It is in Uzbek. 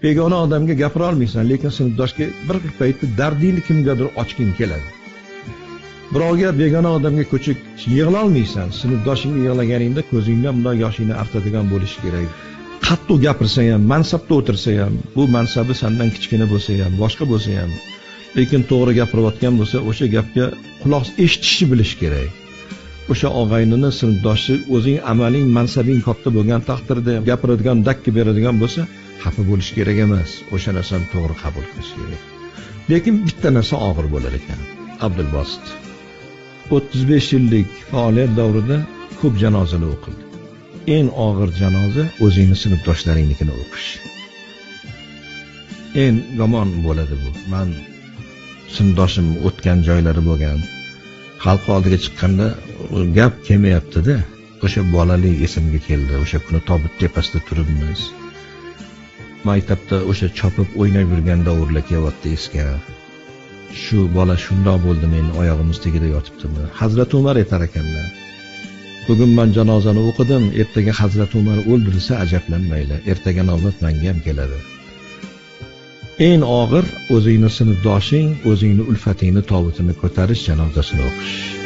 begona odamga gapira olmaysan, lekin sinfdoshga bir paytda dardingni kimgadir ochging keladi. Birovga begona odamga ko'chib yig'la olmaysan, sinfdoshingga yig'laganingda ko'zingdan bunday yoshingni artadigan bo'lishi kerak. Qattiq gapirsa ham, mansabda o'tirsa ham, bu mansabi sendan kichkina bo'lsa ham, boshqa bo'lsa ham, lekin to'g'ri gapirayotgan bo'lsa, o'sha gapga quloq eshitishni bilish kerak. O'sha og'aynini sinfdoshi o'zing amaling, mansabing katta bo'lgan taqdirda gapiradigan, dakki beradigan bo'lsa, xafa bo'lish kerak emas. O'sha narsani to'g'ri qabul qilish kerak. Lekin bitta narsa og'ir bo'lar ekan. Abdulbosit 35 yillik faoliyat davrida ko'p janozalar o'qildi. Eng og'ir janoza o'zingning sinfdoshlaringnikini o'qish. Eng yomon bo'ladi bu. Men sinfdoshim o'tgan joylari bo'lgan. Xalq oldiga chiqqanda gap kelmayapti-da. O'sha bolalik esimga keldi. O'sha kuni tobut tepasida turibmiz. Maktabda o'sha chopib o'ynab yurgan davrlar kelyapti esga. Shu bola shundoq bo'ldi, men oyog'imiz tagida yotibdimi? Hazrat Umar aytar ekanlar. Bugun men janozani o'qidim, ertaga Hazrat Umar o'ldirilsa ajablanmaylar. Ertaga navbat menga ham keladi. Eng og'ir o'zingning sinfdoshing, o'zingning ulfatingni tobutini ko'tarish janozasini o'qish.